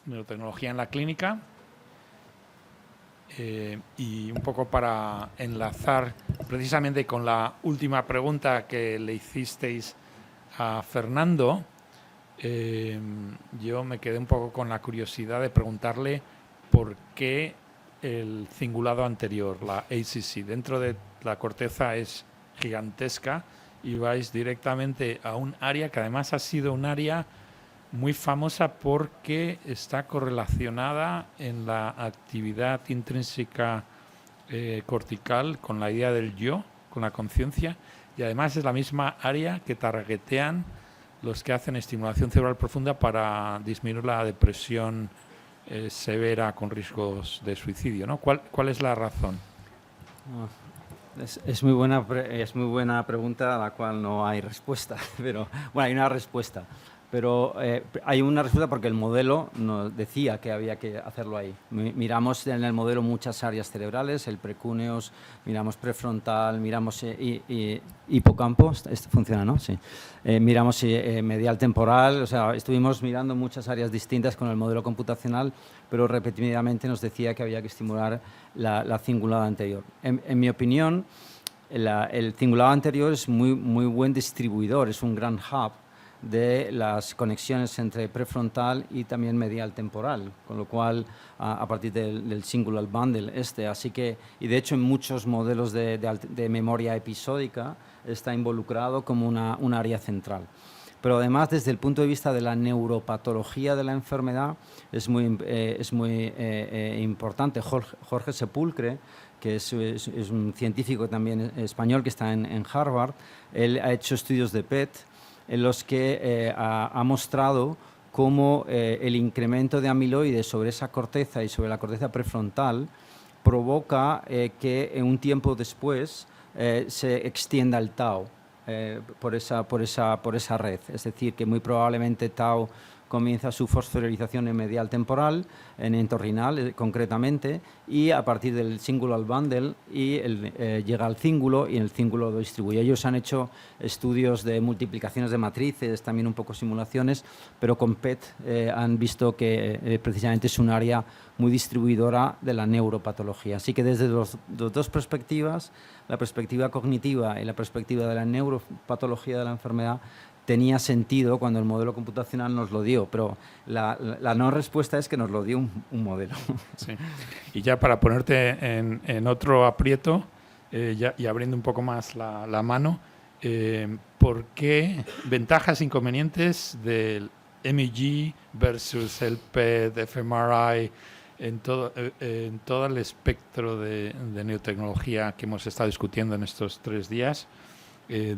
neurotecnología en la clínica. Y un poco para enlazar precisamente con la última pregunta que le hicisteis a Fernando, yo me quedé un poco con la curiosidad de preguntarle por qué el cingulado anterior, la ACC, dentro de la corteza es gigantesca y vais directamente a un área que además ha sido un área muy famosa porque está correlacionada en la actividad intrínseca cortical con la idea del yo, con la conciencia, y además es la misma área que targetean los que hacen estimulación cerebral profunda para disminuir la depresión severa con riesgos de suicidio, ¿no? ¿Cuál es la razón? Es muy buena pregunta a la cual no hay respuesta, pero bueno, hay una respuesta. Pero hay una respuesta porque el modelo nos decía que había que hacerlo ahí. Miramos en el modelo muchas áreas cerebrales, el precúneos, miramos prefrontal, miramos hipocampo, esto funciona, ¿no? Sí. Miramos medial temporal, o sea, estuvimos mirando muchas áreas distintas con el modelo computacional, pero repetidamente nos decía que había que estimular la cingulada anterior. En mi opinión, el cingulado anterior es muy buen distribuidor, es un gran hub de las conexiones entre prefrontal y también medial temporal, con lo cual a partir del singular bundle así que, y de hecho en muchos modelos de memoria episódica está involucrado como un área central. Pero además desde el punto de vista de la neuropatología de la enfermedad es muy importante. Jorge Sepulcre, que es un científico también español que está en Harvard, él ha hecho estudios de PET en los que ha mostrado cómo el incremento de amiloide sobre esa corteza y sobre la corteza prefrontal provoca que un tiempo después se extienda el tau por esa red. Es decir, que muy probablemente tau comienza su fosforilización en medial temporal, en entorrinal concretamente, y a partir del singular bundle llega al cíngulo y en el cíngulo lo distribuye. Ellos han hecho estudios de multiplicaciones de matrices, también un poco simulaciones, pero con PET han visto que precisamente es un área muy distribuidora de la neuropatología. Así que desde las dos perspectivas, la perspectiva cognitiva y la perspectiva de la neuropatología de la enfermedad, tenía sentido cuando el modelo computacional nos lo dio, pero la no respuesta es que nos lo dio un modelo. Sí. Y ya para ponerte en otro aprieto y abriendo un poco más la mano, ¿por qué ventajas e inconvenientes del MEG versus el PET, fMRI, en todo el espectro de neurotecnología que hemos estado discutiendo en estos 3 días?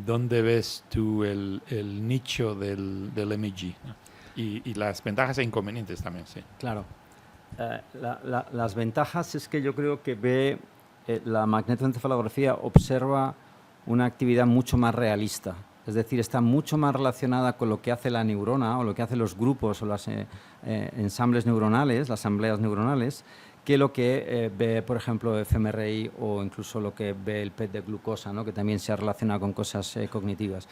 ¿Dónde ves tú el nicho del MEG? ¿No? Y las ventajas e inconvenientes también, sí. Claro. Las ventajas es que yo creo que la magnetoencefalografía observa una actividad mucho más realista. Es decir, está mucho más relacionada con lo que hace la neurona o lo que hacen los grupos o los ensambles neuronales, las asambleas neuronales, que lo que ve, por ejemplo, fMRI o incluso lo que ve el PET de glucosa, ¿no? Que también se ha relacionado con cosas cognitivas.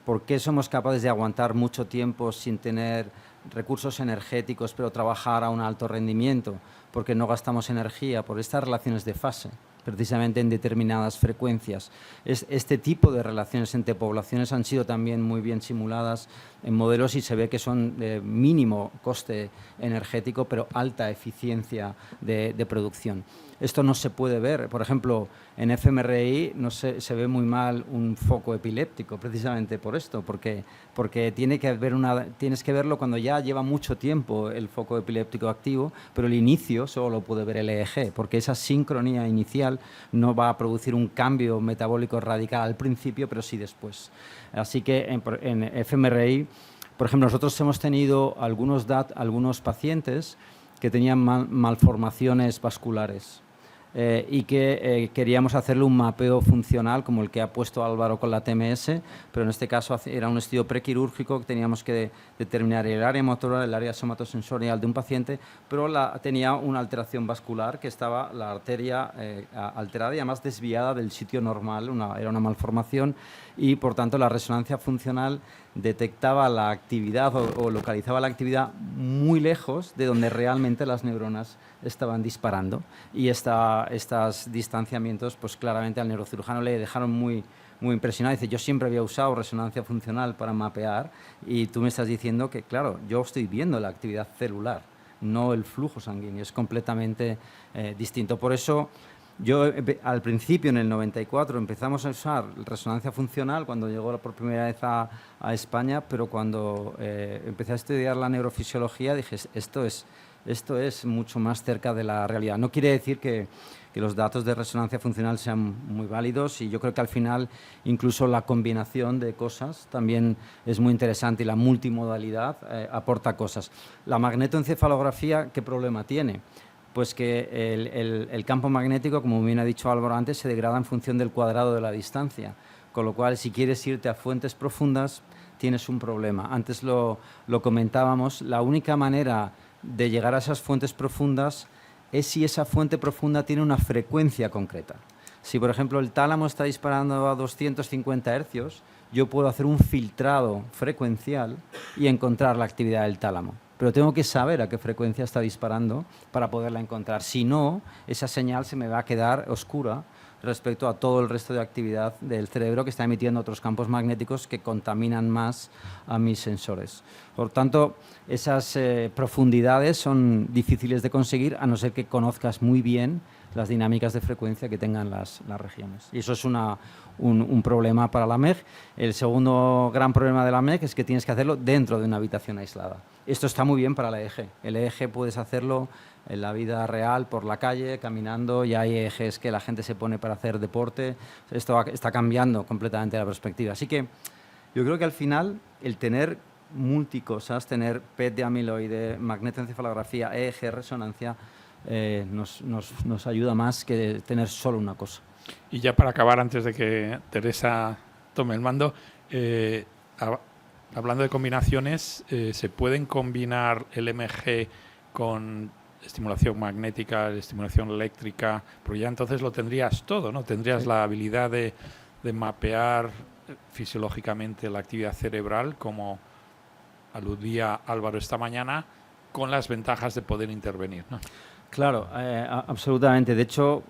¿Por qué somos capaces de aguantar mucho tiempo sin tener recursos energéticos, pero trabajar a un alto rendimiento? Porque no gastamos energía por estas relaciones de fase, precisamente en determinadas frecuencias. Este tipo de relaciones entre poblaciones han sido también muy bien simuladas en modelos y se ve que son de mínimo coste energético, pero alta eficiencia de producción. Esto no se puede ver. Por ejemplo, en fMRI se ve muy mal un foco epiléptico, precisamente por esto, porque tienes que verlo cuando ya lleva mucho tiempo el foco epiléptico activo, pero el inicio solo lo puede ver el EEG, porque esa sincronía inicial no va a producir un cambio metabólico radical al principio, pero sí después. Así que en fMRI, por ejemplo, nosotros hemos tenido algunos pacientes que tenían malformaciones vasculares. Y que queríamos hacerle un mapeo funcional como el que ha puesto Álvaro con la TMS, pero en este caso era un estudio prequirúrgico que teníamos que determinar el área motora, el área somatosensorial de un paciente, pero tenía una alteración vascular que estaba la arteria alterada y además desviada del sitio normal, era una malformación y por tanto la resonancia funcional detectaba la actividad o localizaba la actividad muy lejos de donde realmente las neuronas estaban disparando. Y estos distanciamientos, pues claramente al neurocirujano le dejaron muy impresionado. Dice, yo siempre había usado resonancia funcional para mapear y tú me estás diciendo que, claro, yo estoy viendo la actividad celular, no el flujo sanguíneo, es completamente distinto. Por eso yo al principio, en el 94, empezamos a usar resonancia funcional cuando llegó por primera vez a España, pero cuando empecé a estudiar la neurofisiología dije, esto es mucho más cerca de la realidad. No quiere decir que los datos de resonancia funcional sean muy válidos, y yo creo que al final incluso la combinación de cosas también es muy interesante, y la multimodalidad aporta cosas. La magnetoencefalografía, ¿qué problema tiene? Pues que el campo magnético, como bien ha dicho Álvaro antes, se degrada en función del cuadrado de la distancia, con lo cual si quieres irte a fuentes profundas tienes un problema. Antes lo comentábamos, la única manera de llegar a esas fuentes profundas es si esa fuente profunda tiene una frecuencia concreta. Si, por ejemplo, el tálamo está disparando a 250 hercios, yo puedo hacer un filtrado frecuencial y encontrar la actividad del tálamo. Pero tengo que saber a qué frecuencia está disparando para poderla encontrar. Si no, esa señal se me va a quedar oscura respecto a todo el resto de actividad del cerebro, que está emitiendo otros campos magnéticos que contaminan más a mis sensores. Por tanto, esas profundidades son difíciles de conseguir, a no ser que conozcas muy bien las dinámicas de frecuencia que tengan las regiones. Y eso es un problema para la MEG. El segundo gran problema de la MEG es que tienes que hacerlo dentro de una habitación aislada. Esto está muy bien para el EEG. El EEG puedes hacerlo en la vida real, por la calle, caminando. Ya hay EEGs que la gente se pone para hacer deporte. Esto está cambiando completamente la perspectiva. Así que yo creo que al final el tener multicosas, tener PET de amiloide, magnetoencefalografía, EEG, resonancia, nos ayuda más que tener solo una cosa. Y ya para acabar, antes de que Teresa tome el mando, hablando de combinaciones, ¿se pueden combinar el MG con estimulación magnética, estimulación eléctrica? Porque ya entonces lo tendrías todo, ¿no? Tendrías la habilidad de mapear fisiológicamente la actividad cerebral, como aludía Álvaro esta mañana, con las ventajas de poder intervenir, ¿no? Claro, absolutamente. De hecho,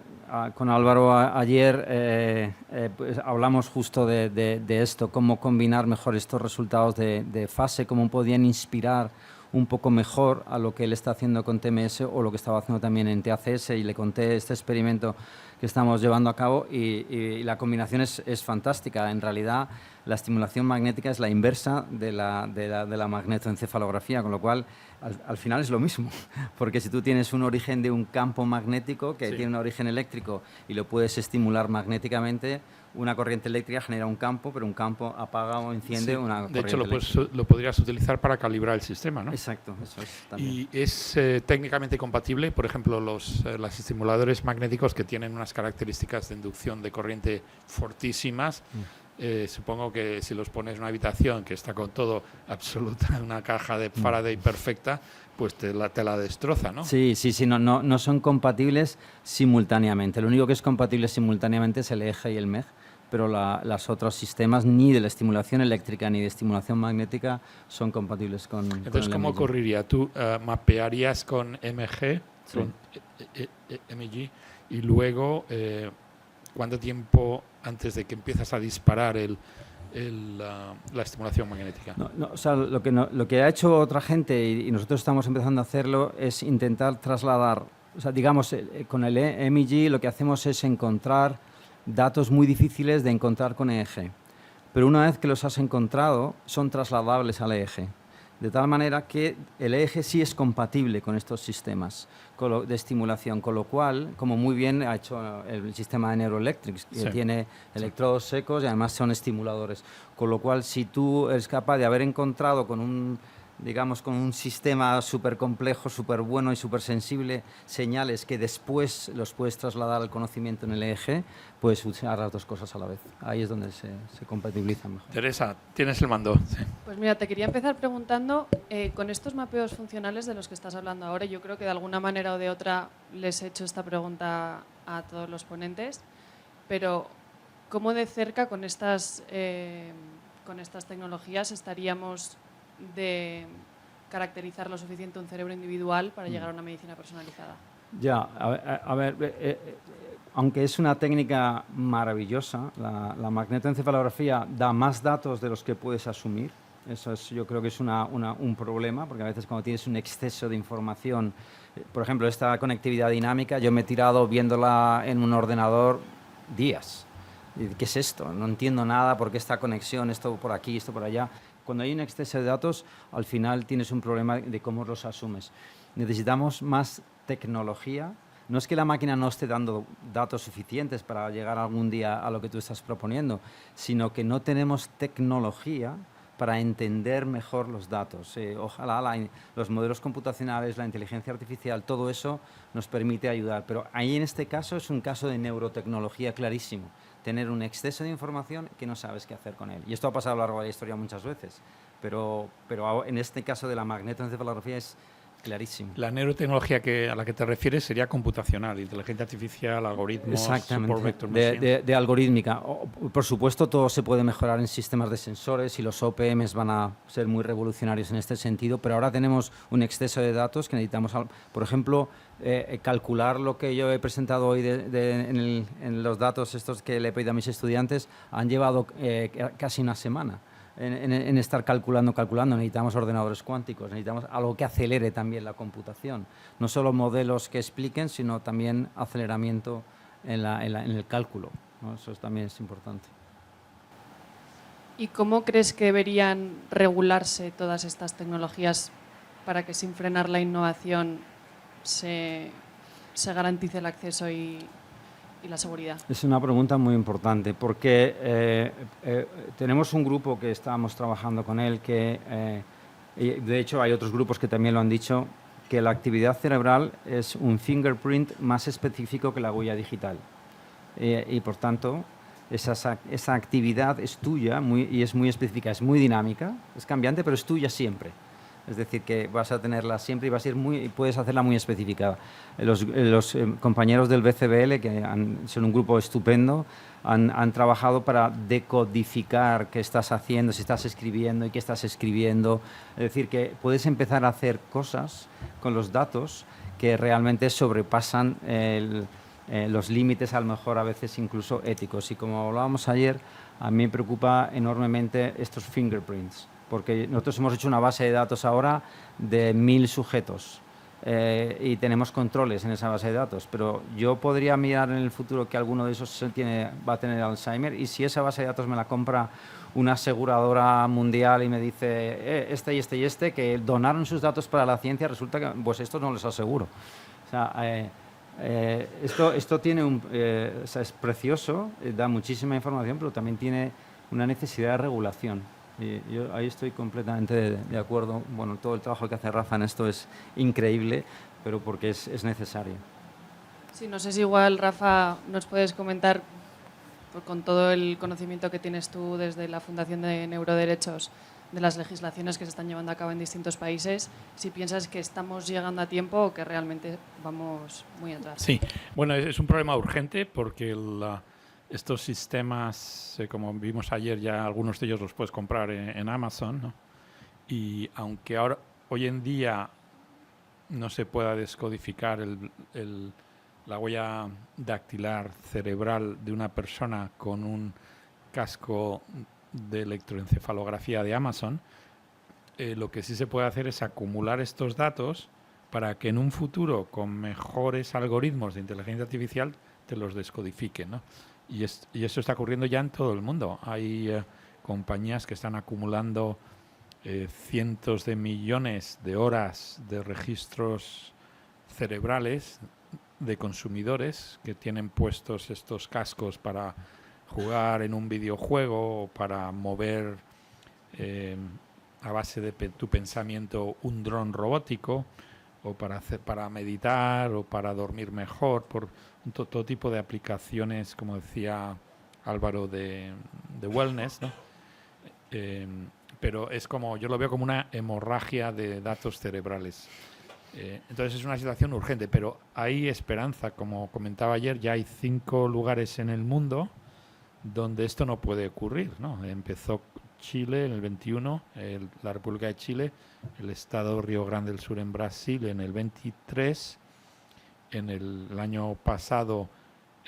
con Álvaro ayer pues hablamos justo de esto, cómo combinar mejor estos resultados de fase, cómo podían inspirar un poco mejor a lo que él está haciendo con TMS o lo que estaba haciendo también en TACS, y le conté este experimento que estamos llevando a cabo, y la combinación es fantástica. En realidad, la estimulación magnética es la inversa de la magnetoencefalografía, con lo cual al final es lo mismo, porque si tú tienes un origen de un campo magnético que tiene un origen eléctrico y lo puedes estimular magnéticamente, una corriente eléctrica genera un campo, pero un campo apaga o enciende una corriente eléctrica. De hecho, lo podrías utilizar para calibrar el sistema, ¿no? Exacto, eso es también. ¿Y es técnicamente compatible? Por ejemplo, los estimuladores magnéticos que tienen unas características de inducción de corriente fortísimas. Supongo que si los pones en una habitación que está con todo absoluta, una caja de Faraday perfecta, pues te la destroza, ¿no? Sí, no son compatibles simultáneamente. Lo único que es compatible simultáneamente es el EEG y el MEG, pero los otros sistemas, ni de la estimulación eléctrica ni de estimulación magnética, son compatibles con Entonces, el ¿cómo MEG. ocurriría? ¿Tú mapearías con MG, con MEG, y luego cuánto tiempo antes de que empiezas a disparar la estimulación magnética? O sea, lo que ha hecho otra gente, y nosotros estamos empezando a hacerlo, es intentar trasladar, o sea, digamos, con el MEG lo que hacemos es encontrar datos muy difíciles de encontrar con EEG. Pero una vez que los has encontrado, son trasladables al EEG. De tal manera que el EEG sí es compatible con estos sistemas de estimulación, con lo cual, como muy bien ha hecho el sistema de Neuroelectrics, que tiene electrodos secos y además son estimuladores. Con lo cual, si tú eres capaz de haber encontrado con un sistema súper complejo, súper bueno y súper sensible, señales que después los puedes trasladar al conocimiento en el EEG, puedes usar las dos cosas a la vez. Ahí es donde se compatibilizan mejor. Teresa, tienes el mando. Sí. Pues mira, te quería empezar preguntando, con estos mapeos funcionales de los que estás hablando ahora, yo creo que de alguna manera o de otra les he hecho esta pregunta a todos los ponentes, pero ¿cómo de cerca con estas con estas tecnologías estaríamos de caracterizar lo suficiente un cerebro individual para llegar a una medicina personalizada. Ya, a ver, aunque es una técnica maravillosa, la magnetoencefalografía da más datos de los que puedes asumir. Eso es, yo creo que es un problema, porque a veces cuando tienes un exceso de información, por ejemplo, esta conectividad dinámica, yo me he tirado viéndola en un ordenador días. ¿Qué es esto? No entiendo nada, ¿por qué esta conexión, esto por aquí, esto por allá? Cuando hay un exceso de datos, al final tienes un problema de cómo los asumes. Necesitamos más tecnología. No es que la máquina no esté dando datos suficientes para llegar algún día a lo que tú estás proponiendo, sino que no tenemos tecnología para entender mejor los datos. Ojalá los modelos computacionales, la inteligencia artificial, todo eso nos permite ayudar. Pero ahí en este caso es un caso de neurotecnología clarísimo. Tener un exceso de información que no sabes qué hacer con él. Y esto ha pasado a lo largo de la historia muchas veces. Pero en este caso de la magnetoencefalografía es clarísimo. La neurotecnología a la que te refieres sería computacional, inteligencia artificial, algoritmos, exactamente, vector machine. de algorítmica. Por supuesto, todo se puede mejorar en sistemas de sensores y los OPMs van a ser muy revolucionarios en este sentido, pero ahora tenemos un exceso de datos que necesitamos, por ejemplo, calcular lo que yo he presentado hoy en los datos estos que le he pedido a mis estudiantes, han llevado casi una semana. En estar calculando. Necesitamos ordenadores cuánticos, necesitamos algo que acelere también la computación. No solo modelos que expliquen, sino también aceleramiento en el cálculo, ¿no? Eso también es importante. ¿Y cómo crees que deberían regularse todas estas tecnologías para que sin frenar la innovación se garantice el acceso y la seguridad? Es una pregunta muy importante porque tenemos un grupo que estamos trabajando con él y de hecho hay otros grupos que también lo han dicho, que la actividad cerebral es un fingerprint más específico que la huella digital y por tanto esa actividad es tuya y es muy específica, es muy dinámica, es cambiante pero es tuya siempre. Es decir, que vas a tenerla siempre y puedes hacerla muy especificada. Los compañeros del BCBL, que son un grupo estupendo, han trabajado para decodificar qué estás haciendo, si estás escribiendo y qué estás escribiendo. Es decir, que puedes empezar a hacer cosas con los datos que realmente sobrepasan los límites, a lo mejor a veces incluso éticos. Y como hablábamos ayer, a mí me preocupa enormemente estos fingerprints, porque nosotros hemos hecho una base de datos ahora de 1000 sujetos y tenemos controles en esa base de datos, pero yo podría mirar en el futuro que alguno de esos va a tener Alzheimer y si esa base de datos me la compra una aseguradora mundial y me dice este y este y este que donaron sus datos para la ciencia, resulta que pues esto no les aseguro. O sea, esto tiene es precioso, da muchísima información, pero también tiene una necesidad de regulación. Y yo ahí estoy completamente de acuerdo. Bueno, todo el trabajo que hace Rafa en esto es increíble, pero porque es necesario. Sí, no sé si igual, Rafa, nos puedes comentar, con todo el conocimiento que tienes tú desde la Fundación de Neuroderechos, de las legislaciones que se están llevando a cabo en distintos países, si piensas que estamos llegando a tiempo o que realmente vamos muy atrás. Sí, bueno, es un problema urgente porque estos sistemas, como vimos ayer, ya algunos de ellos los puedes comprar en Amazon, ¿no? Y aunque hoy en día no se pueda descodificar la huella dactilar cerebral de una persona con un casco de electroencefalografía de Amazon, lo que sí se puede hacer es acumular estos datos para que en un futuro, con mejores algoritmos de inteligencia artificial, te los descodifiquen, ¿no? Y eso está ocurriendo ya en todo el mundo. Hay compañías que están acumulando cientos de millones de horas de registros cerebrales de consumidores que tienen puestos estos cascos para jugar en un videojuego o para mover a base de tu pensamiento un dron robótico o para meditar o para dormir mejor, por todo tipo de aplicaciones, como decía Álvaro, de wellness, ¿no? Pero yo lo veo como una hemorragia de datos cerebrales. Entonces es una situación urgente, pero hay esperanza. Como comentaba ayer, ya hay 5 lugares en el mundo donde esto no puede ocurrir, ¿no? Empezó Chile en el 21, la República de Chile, el estado Río Grande del Sur en Brasil en el 23, en el año pasado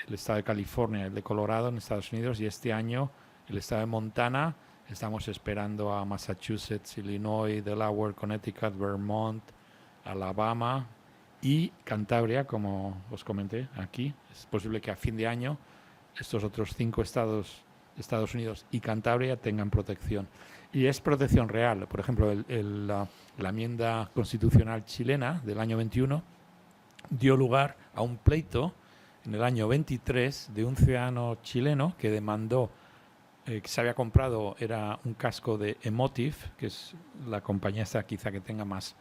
el estado de California, el de Colorado en Estados Unidos, y este año el estado de Montana. Estamos esperando a Massachusetts, Illinois, Delaware, Connecticut, Vermont, Alabama y Cantabria, como os comenté aquí. Es posible que a fin de año estos otros 5 estados, Estados Unidos y Cantabria, tengan protección. Y es protección real. Por ejemplo, la enmienda constitucional chilena del año 21 dio lugar a un pleito en el año 23 de un ciudadano chileno que demandó que se había comprado, era un casco de Emotiv, que es la compañía esta quizá que tenga más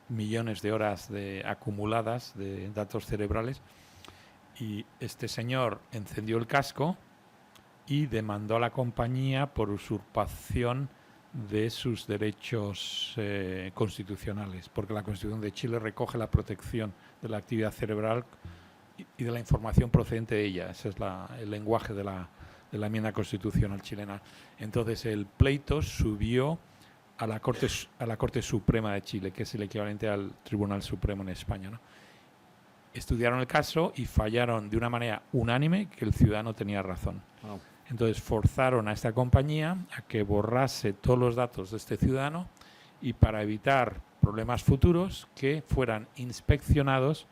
millones de horas acumuladas de datos cerebrales, y este señor encendió el casco y demandó a la compañía por usurpación de sus derechos constitucionales, porque la Constitución de Chile recoge la protección de la actividad cerebral y de la información procedente de ella. Ese es el lenguaje de la enmienda constitucional chilena. Entonces el pleito subió a la Corte Suprema de Chile, que es el equivalente al Tribunal Supremo en España, ¿no? Estudiaron el caso y fallaron de una manera unánime que el ciudadano tenía razón. Wow. Entonces forzaron a esta compañía a que borrase todos los datos de este ciudadano, y para evitar problemas futuros que fueran inspeccionados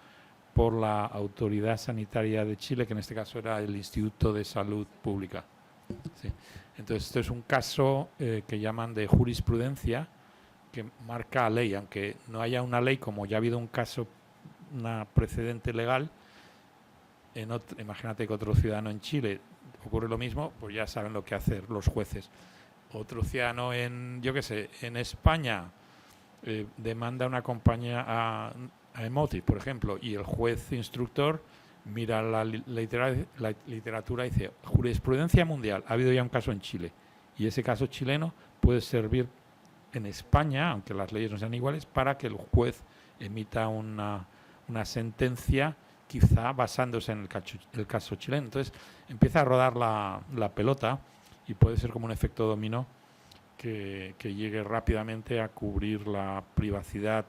por la Autoridad Sanitaria de Chile, que en este caso era el Instituto de Salud Pública. Sí. Entonces, esto es un caso que llaman de jurisprudencia, que marca ley, aunque no haya una ley, como ya ha habido un caso, una precedente legal. Imagínate que otro ciudadano en Chile ocurre lo mismo, pues ya saben lo que hacer los jueces. Otro ciudadano en España demanda a una compañía a Emotiv, por ejemplo, y el juez instructor mira la literatura y dice: jurisprudencia mundial, ha habido ya un caso en Chile, y ese caso chileno puede servir en España, aunque las leyes no sean iguales, para que el juez emita una sentencia, quizá basándose en el caso chileno. Entonces empieza a rodar la pelota, y puede ser como un efecto dominó que llegue rápidamente a cubrir la privacidad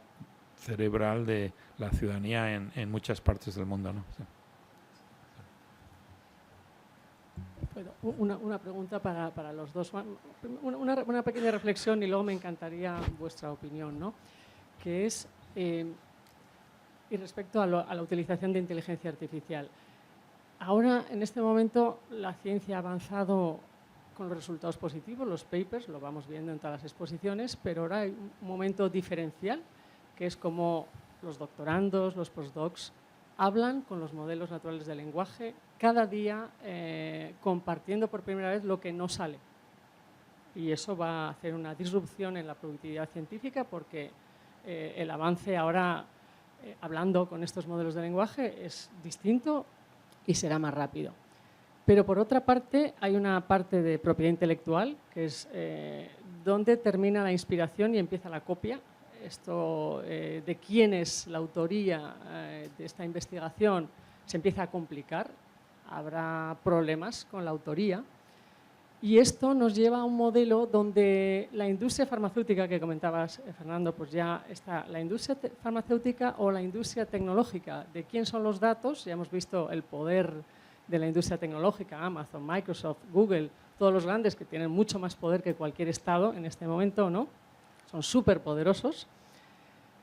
cerebral de la ciudadanía en muchas partes del mundo, ¿no? Sí. Bueno, una pregunta para los dos. Una pequeña reflexión y luego me encantaría vuestra opinión, ¿no? Que es, y respecto a la utilización de inteligencia artificial. Ahora, en este momento, la ciencia ha avanzado con los resultados positivos, los papers, lo vamos viendo en todas las exposiciones, pero ahora hay un momento diferencial, que es como los doctorandos, los postdocs, hablan con los modelos naturales del lenguaje, cada día compartiendo por primera vez lo que no sale. Y eso va a hacer una disrupción en la productividad científica, porque el avance ahora, hablando con estos modelos de lenguaje, es distinto y será más rápido. Pero por otra parte, hay una parte de propiedad intelectual, que es donde termina la inspiración y empieza la copia. Esto de quién es la autoría de esta investigación se empieza a complicar, habrá problemas con la autoría, y esto nos lleva a un modelo donde la industria farmacéutica que comentabas, Fernando, pues ya está la industria farmacéutica o la industria tecnológica. ¿De quién son los datos? Ya hemos visto el poder de la industria tecnológica, Amazon, Microsoft, Google, todos los grandes que tienen mucho más poder que cualquier Estado en este momento, ¿no? Son súper poderosos.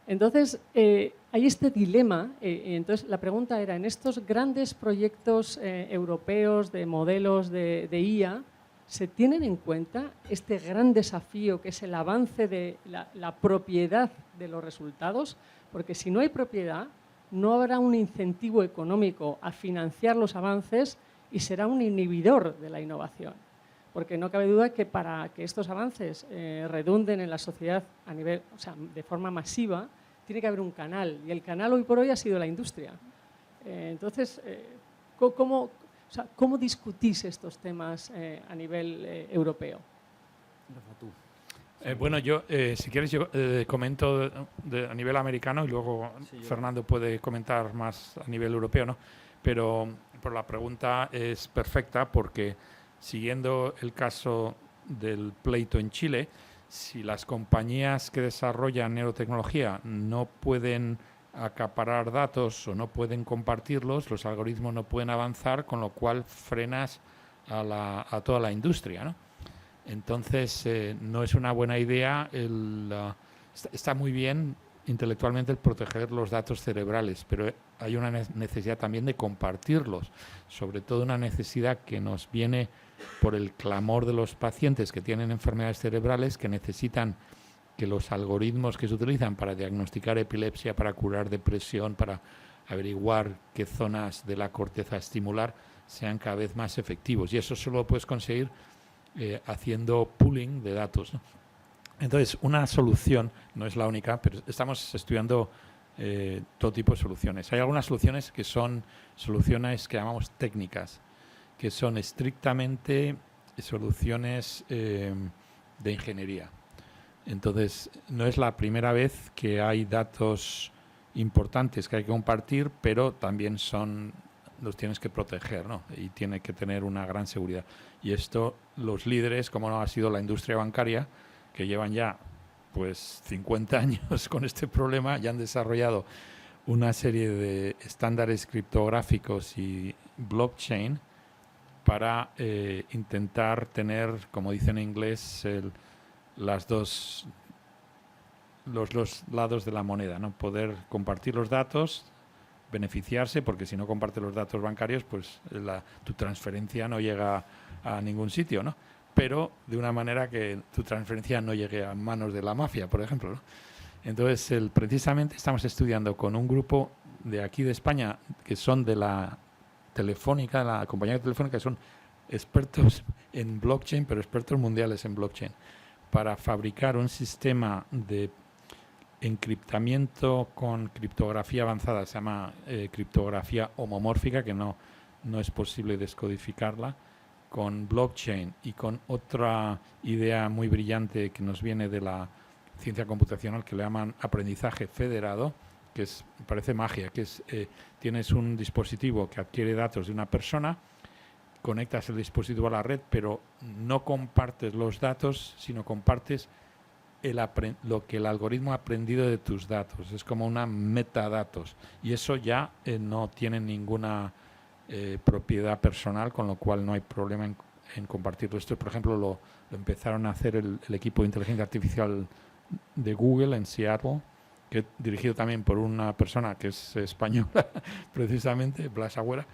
Entonces, hay este dilema, y entonces la pregunta era, en estos grandes proyectos europeos de modelos de IA, ¿se tienen en cuenta este gran desafío que es el avance de la propiedad de los resultados? Porque si no hay propiedad, no habrá un incentivo económico a financiar los avances y será un inhibidor de la innovación. Porque no cabe duda que para que estos avances redunden en la sociedad a nivel, o sea, de forma masiva, tiene que haber un canal, y el canal hoy por hoy ha sido la industria. Entonces, ¿cómo discutís estos temas a nivel europeo? Bueno, yo, si quieres, yo comento a nivel americano, y luego Fernando puede comentar más a nivel europeo, ¿no? Pero la pregunta es perfecta, porque siguiendo el caso del pleito en Chile. Si las compañías que desarrollan neurotecnología no pueden acaparar datos o no pueden compartirlos, los algoritmos no pueden avanzar, con lo cual frenas a toda la industria, ¿no? Entonces, no es una buena idea. Está muy bien intelectualmente el proteger los datos cerebrales, pero hay una necesidad también de compartirlos, sobre todo una necesidad que nos viene por el clamor de los pacientes que tienen enfermedades cerebrales, que necesitan que los algoritmos que se utilizan para diagnosticar epilepsia, para curar depresión, para averiguar qué zonas de la corteza estimular, sean cada vez más efectivos. Y eso solo lo puedes conseguir haciendo pooling de datos, ¿no? Entonces, una solución, no es la única, pero estamos estudiando todo tipo de soluciones. Hay algunas soluciones que son soluciones que llamamos técnicas, que son estrictamente soluciones de ingeniería. Entonces, no es la primera vez que hay datos importantes que hay que compartir, pero también los tienes que proteger, ¿no? Y tiene que tener una gran seguridad. Y esto, los líderes, como no ha sido la industria bancaria, que llevan ya pues 50 años con este problema, ya han desarrollado una serie de estándares criptográficos y blockchain para intentar tener, como dicen en inglés, los dos lados de la moneda, ¿no? Poder compartir los datos, beneficiarse, porque si no comparte los datos bancarios, pues tu transferencia no llega a ningún sitio, ¿no? Pero de una manera que tu transferencia no llegue a manos de la mafia, por ejemplo, ¿no? Entonces, precisamente estamos estudiando con un grupo de aquí de España, que son de la Telefónica, la compañía telefónica, que son expertos en blockchain, pero expertos mundiales en blockchain, para fabricar un sistema de encriptamiento con criptografía avanzada, se llama criptografía homomórfica, que no es posible descodificarla, con blockchain y con otra idea muy brillante que nos viene de la ciencia computacional, que le llaman aprendizaje federado, que parece magia, que tienes un dispositivo que adquiere datos de una persona, conectas el dispositivo a la red, pero no compartes los datos, sino compartes lo que el algoritmo ha aprendido de tus datos. Es como una metadatos. Y eso ya no tiene ninguna propiedad personal, con lo cual no hay problema en compartirlo. Esto, por ejemplo, lo empezaron a hacer el equipo de inteligencia artificial de Google en Seattle, que dirigido también por una persona que es española, precisamente, Blas Agüera.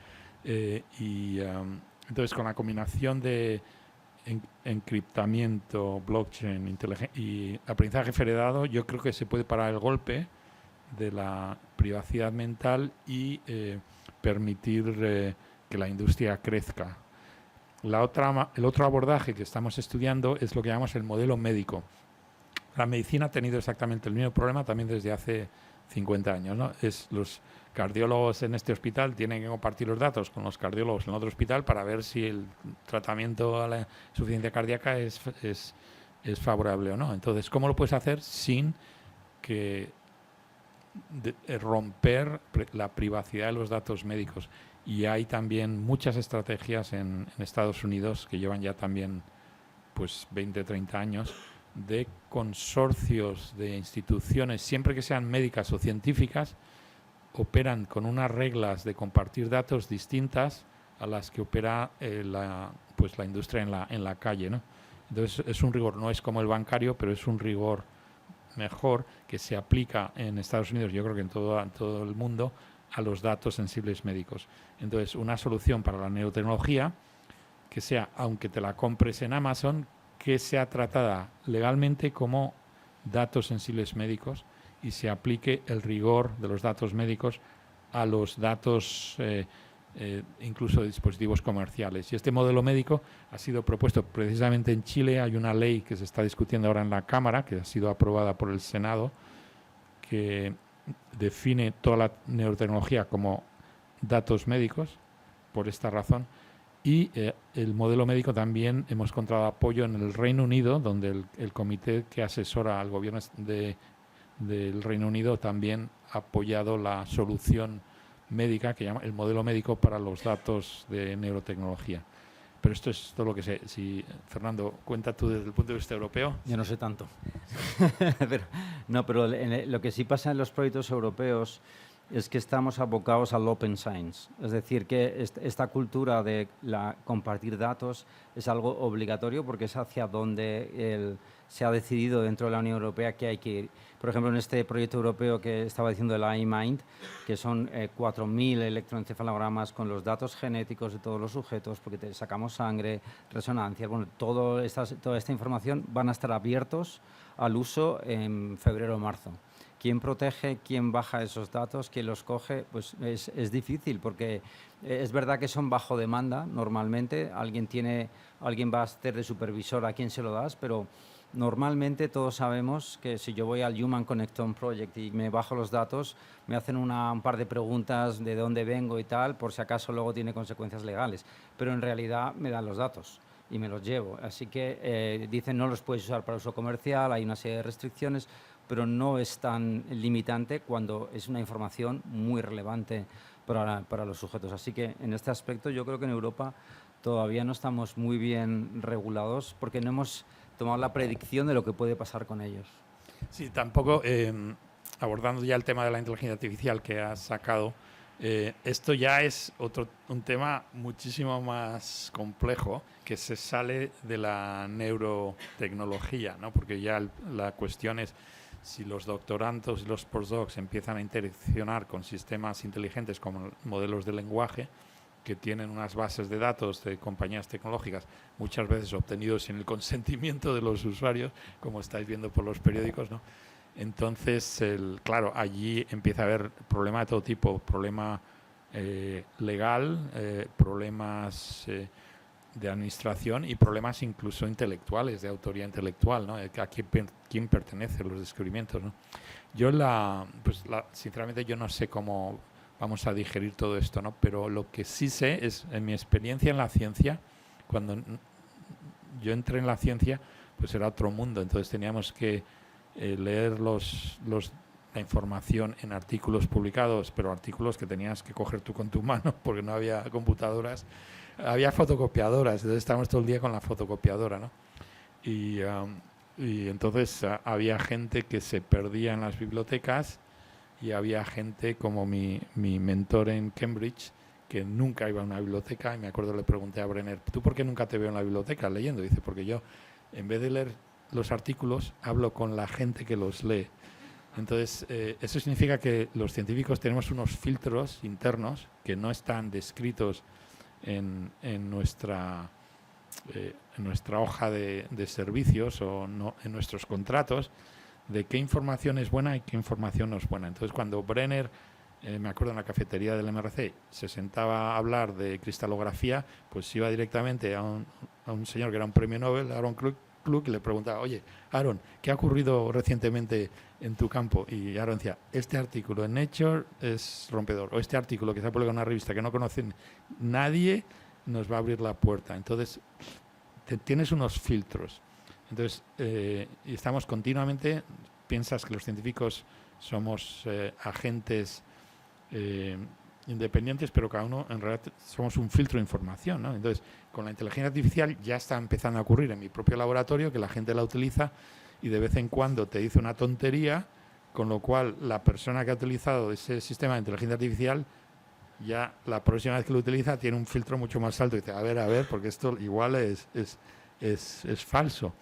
Entonces, con la combinación de encriptamiento, blockchain y aprendizaje federado, yo creo que se puede parar el golpe de la privacidad mental y permitir que la industria crezca. El otro abordaje que estamos estudiando es lo que llamamos el modelo médico. La medicina ha tenido exactamente el mismo problema también desde hace 50 años, ¿no? Los cardiólogos en este hospital tienen que compartir los datos con los cardiólogos en otro hospital para ver si el tratamiento a la insuficiencia cardíaca es favorable o no. Entonces, ¿cómo lo puedes hacer sin que romper la privacidad de los datos médicos? Y hay también muchas estrategias en Estados Unidos que llevan ya también pues 20, 30 años de consorcios de instituciones, siempre que sean médicas o científicas, operan con unas reglas de compartir datos distintas a las que opera la industria en la calle, ¿no? Entonces es un rigor, no es como el bancario, pero es un rigor mejor que se aplica en Estados Unidos, yo creo que en todo el mundo, a los datos sensibles médicos. Entonces, una solución para la neurotecnología que sea, aunque te la compres en Amazon, que sea tratada legalmente como datos sensibles médicos y se aplique el rigor de los datos médicos a los datos incluso de dispositivos comerciales. Y este modelo médico ha sido propuesto precisamente en Chile. Hay una ley que se está discutiendo ahora en la Cámara, que ha sido aprobada por el Senado, que define toda la neurotecnología como datos médicos, por esta razón. Y el modelo médico también hemos encontrado apoyo en el Reino Unido, donde el comité que asesora al gobierno del Reino Unido también ha apoyado la solución médica que llama el modelo médico para los datos de neurotecnología. pero esto es todo lo que sé. Si, Fernando, cuenta tú desde el punto de vista europeo. Yo no sé tanto. Pero lo que sí pasa en los proyectos europeos es que estamos abocados al open science. Es decir, que esta cultura de compartir datos es algo obligatorio porque es hacia donde se ha decidido dentro de la Unión Europea que hay que ir. Por ejemplo, en este proyecto europeo que estaba diciendo el iMind, que son 4.000 electroencefalogramas con los datos genéticos de todos los sujetos, porque sacamos sangre, resonancias, bueno, toda esta información van a estar abiertos al uso en febrero o marzo. ¿Quién protege, quién baja esos datos, quién los coge? Pues es difícil porque es verdad que son bajo demanda normalmente. Alguien va a hacer de supervisor a quién se lo das, pero normalmente todos sabemos que si yo voy al Human Connectome Project y me bajo los datos, me hacen un par de preguntas de dónde vengo y tal, por si acaso luego tiene consecuencias legales. Pero en realidad me dan los datos y me los llevo. Así que dicen no los puedes usar para uso comercial, hay una serie de restricciones, pero no es tan limitante cuando es una información muy relevante para los sujetos. Así que en este aspecto yo creo que en Europa todavía no estamos muy bien regulados porque no hemos tomado la predicción de lo que puede pasar con ellos. Sí, tampoco, abordando ya el tema de la inteligencia artificial que has sacado, esto ya es un tema muchísimo más complejo que se sale de la neurotecnología, ¿no? Porque ya la cuestión es si los doctorandos y los postdocs empiezan a interaccionar con sistemas inteligentes como modelos de lenguaje que tienen unas bases de datos de compañías tecnológicas, muchas veces obtenidos sin el consentimiento de los usuarios, como estáis viendo por los periódicos, ¿no? Entonces, claro, allí empieza a haber problema de todo tipo, problema legal, problemas de administración y problemas incluso intelectuales, de autoría intelectual, ¿no? A quién pertenecen los descubrimientos, ¿no? Yo sinceramente yo no sé cómo vamos a digerir todo esto, ¿no? Pero lo que sí sé es, en mi experiencia en la ciencia, cuando yo entré en la ciencia, pues era otro mundo, entonces teníamos que leer la información en artículos publicados, pero artículos que tenías que coger tú con tu mano porque no había computadoras. Había fotocopiadoras, entonces estábamos todo el día con la fotocopiadora, ¿no? Y entonces había gente que se perdía en las bibliotecas y había gente como mi mentor en Cambridge que nunca iba a una biblioteca y me acuerdo le pregunté a Brenner, ¿tú por qué nunca te veo en la biblioteca leyendo? Dice, porque yo en vez de leer los artículos hablo con la gente que los lee. Entonces, eso significa que los científicos tenemos unos filtros internos que no están descritos en nuestra hoja de servicios o no, en nuestros contratos, de qué información es buena y qué información no es buena. Entonces, cuando Brenner, me acuerdo en la cafetería del MRC, se sentaba a hablar de cristalografía, pues iba directamente a un señor que era un premio Nobel, Aaron Klug, y le preguntaba, oye, Aaron, ¿qué ha ocurrido recientemente en tu campo? Y Aaron decía, este artículo en Nature es rompedor, o este artículo que se ha publicado en una revista que no conocen nadie, nos va a abrir la puerta. Entonces, tienes unos filtros. Entonces, y estamos continuamente, piensas que los científicos somos agentes independientes, pero cada uno en realidad somos un filtro de información, ¿no? Entonces, con la inteligencia artificial ya está empezando a ocurrir en mi propio laboratorio que la gente la utiliza y de vez en cuando te dice una tontería, con lo cual la persona que ha utilizado ese sistema de inteligencia artificial ya la próxima vez que lo utiliza tiene un filtro mucho más alto y dice, a ver, porque esto igual es falso.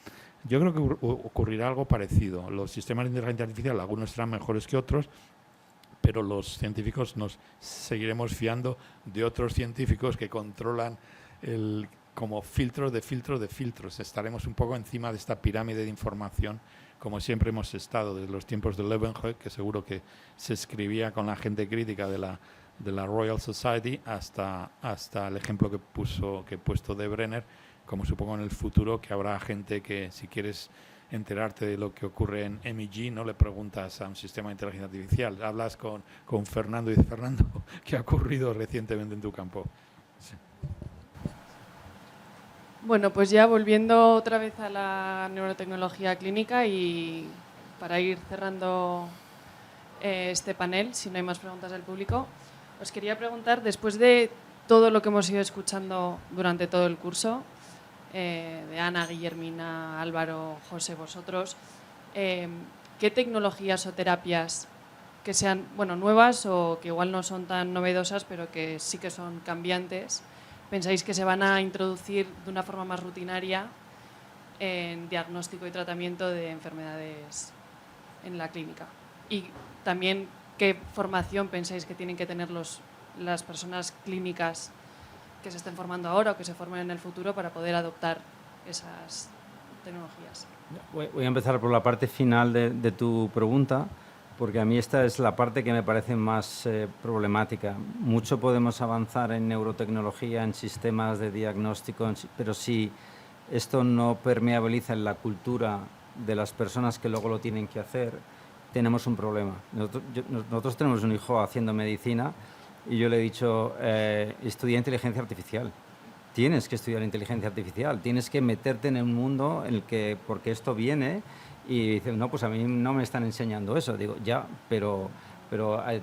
Yo creo que ocurrirá algo parecido. Los sistemas de inteligencia artificial, algunos serán mejores que otros, pero los científicos nos seguiremos fiando de otros científicos que controlan como filtros de filtros de filtros. Estaremos un poco encima de esta pirámide de información, como siempre hemos estado desde los tiempos de Leeuwenhoek, que seguro que se escribía con la gente crítica de la Royal Society, hasta el ejemplo que he puesto de Brenner, como supongo en el futuro que habrá gente que, si quieres enterarte de lo que ocurre en MEG, no le preguntas a un sistema de inteligencia artificial, hablas con Fernando y dices, Fernando, ¿qué ha ocurrido recientemente en tu campo? Sí. Bueno, pues ya volviendo otra vez a la neurotecnología clínica y para ir cerrando este panel, si no hay más preguntas del público, os quería preguntar, después de todo lo que hemos ido escuchando durante todo el curso, de Ana, Guillermina, Álvaro, José, vosotros, ¿qué tecnologías o terapias que sean nuevas o que igual no son tan novedosas, pero que sí que son cambiantes, pensáis que se van a introducir de una forma más rutinaria en diagnóstico y tratamiento de enfermedades en la clínica? Y también, ¿qué formación pensáis que tienen que tener las personas clínicas que se estén formando ahora o que se formen en el futuro para poder adoptar esas tecnologías? Voy a empezar por la parte final de tu pregunta, porque a mí esta es la parte que me parece más problemática. Mucho podemos avanzar en neurotecnología, en sistemas de diagnóstico, pero si esto no permeabiliza en la cultura de las personas que luego lo tienen que hacer, tenemos un problema. Nosotros tenemos un hijo haciendo medicina y yo le he dicho, estudia inteligencia artificial. Tienes que estudiar inteligencia artificial, tienes que meterte en un mundo en el que, porque esto viene, y dice, no, pues a mí no me están enseñando eso. Digo, ya, pero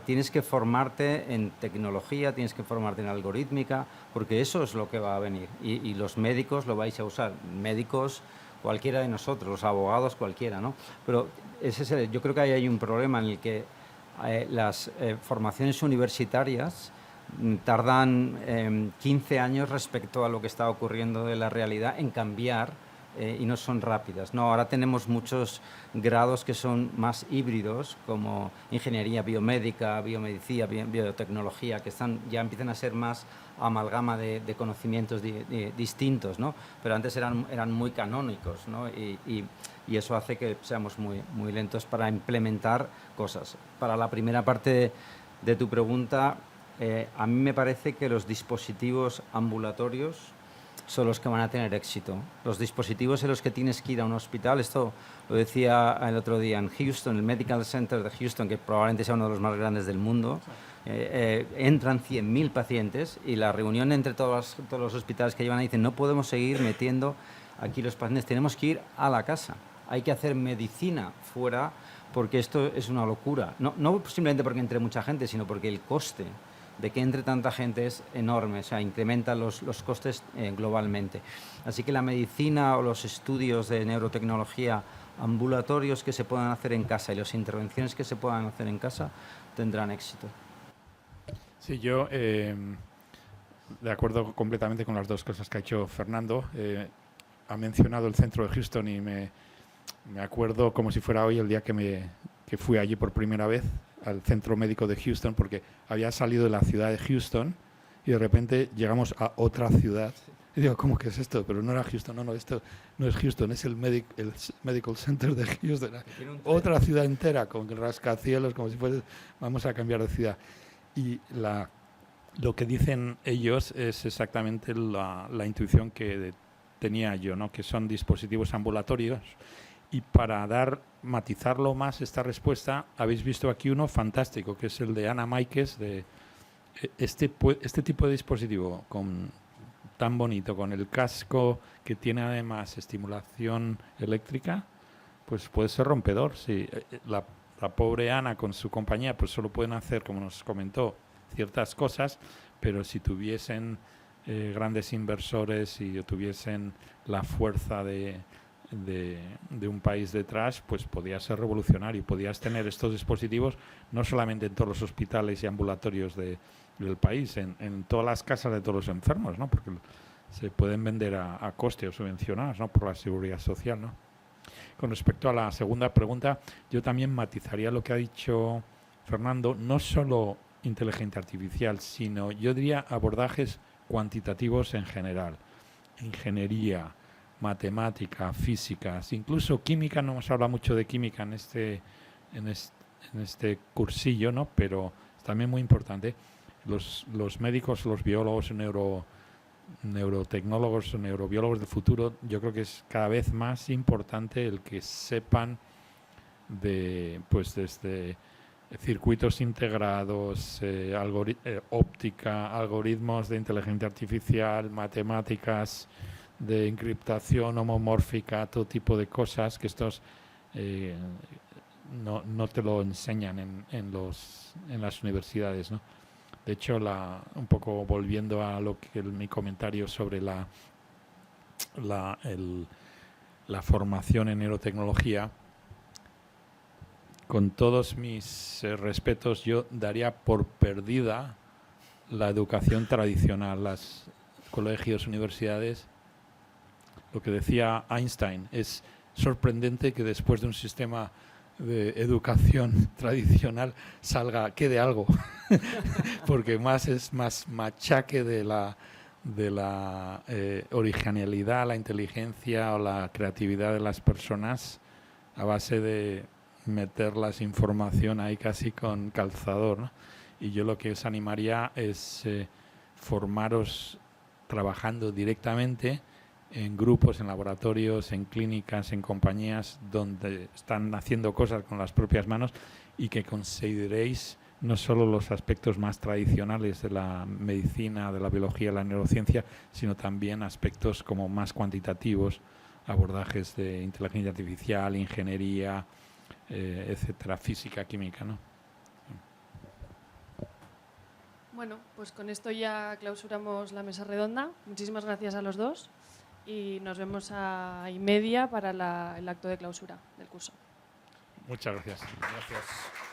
tienes que formarte en tecnología, tienes que formarte en algorítmica, porque eso es lo que va a venir. Y los médicos lo vais a usar, médicos, cualquiera de nosotros, los abogados, cualquiera, ¿no? Pero yo creo que ahí hay un problema en el que las formaciones universitarias tardan 15 años respecto a lo que está ocurriendo de la realidad en cambiar y no son rápidas. No, ahora tenemos muchos grados que son más híbridos, como ingeniería biomédica, biomedicina, biotecnología, que ya empiezan a ser más amalgama de conocimientos distintos, ¿no? Pero antes eran muy canónicos, ¿no? Y eso hace que seamos muy lentos para implementar cosas. Para la primera parte de tu pregunta, a mí me parece que los dispositivos ambulatorios son los que van a tener éxito. Los dispositivos en los que tienes que ir a un hospital, esto lo decía el otro día en Houston, el Medical Center de Houston, que probablemente sea uno de los más grandes del mundo, entran 100.000 pacientes y la reunión entre todos los hospitales que llevan ahí dicen, no podemos seguir metiendo aquí los pacientes, tenemos que ir a la casa, hay que hacer medicina fuera porque esto es una locura. No simplemente porque entre mucha gente, sino porque el coste de que entre tanta gente es enorme, o sea, incrementa los costes globalmente. Así que la medicina o los estudios de neurotecnología ambulatorios que se puedan hacer en casa y las intervenciones que se puedan hacer en casa tendrán éxito. Sí, yo de acuerdo completamente con las dos cosas que ha hecho Fernando. Ha mencionado el centro de Houston y me acuerdo como si fuera hoy el día que fui allí por primera vez al centro médico de Houston, porque había salido de la ciudad de Houston y de repente llegamos a otra ciudad. Y digo, ¿cómo que es esto? Pero no era Houston, no, esto no es Houston, es el Medical Center de Houston. Otra ciudad entera, con rascacielos, como si fuese, vamos a cambiar de ciudad. Y lo que dicen ellos es exactamente la intuición que tenía yo, ¿no? Que son dispositivos ambulatorios. Y para matizarlo más esta respuesta, habéis visto aquí uno fantástico, que es el de Ana Máiquez, de este tipo de dispositivo tan bonito, con el casco que tiene además estimulación eléctrica, pues puede ser rompedor. Sí, la pobre Ana con su compañía pues solo pueden hacer, como nos comentó, ciertas cosas, pero si tuviesen grandes inversores y tuviesen la fuerza de un país detrás, pues podía ser revolucionario. Podías tener estos dispositivos no solamente en todos los hospitales y ambulatorios del país, en todas las casas de todos los enfermos, ¿no? Porque se pueden vender a coste o subvencionados, ¿no? Por la seguridad social, ¿no? Con respecto a la segunda pregunta, yo también matizaría lo que ha dicho Fernando, no solo inteligencia artificial, sino yo diría abordajes cuantitativos en general, ingeniería, matemática, físicas, incluso química. No hemos hablado mucho de química en este cursillo, ¿no? Pero es también muy importante. Los médicos, los biólogos, neurotecnólogos o neurobiólogos del futuro, yo creo que es cada vez más importante el que sepan desde circuitos integrados, óptica, algoritmos de inteligencia artificial, matemáticas, de encriptación homomórfica, todo tipo de cosas que estos no te lo enseñan en las universidades, ¿no? De hecho, un poco volviendo a lo que mi comentario sobre la formación en neurotecnología, con todos mis respetos, yo daría por perdida la educación tradicional, los colegios, universidades. Lo que decía Einstein, es sorprendente que después de un sistema de educación tradicional quede algo, porque es más machaque de la originalidad, la inteligencia o la creatividad de las personas a base de meterlas información ahí casi con calzador, ¿no? Y yo lo que os animaría es formaros trabajando directamente en grupos, en laboratorios, en clínicas, en compañías donde están haciendo cosas con las propias manos, y que consideréis no solo los aspectos más tradicionales de la medicina, de la biología, de la neurociencia, sino también aspectos como más cuantitativos, abordajes de inteligencia artificial, ingeniería, etcétera, física, química, ¿no? Bueno, pues con esto ya clausuramos la mesa redonda. Muchísimas gracias a los dos y nos vemos a 1:30 para el acto de clausura del curso. Muchas gracias. Gracias.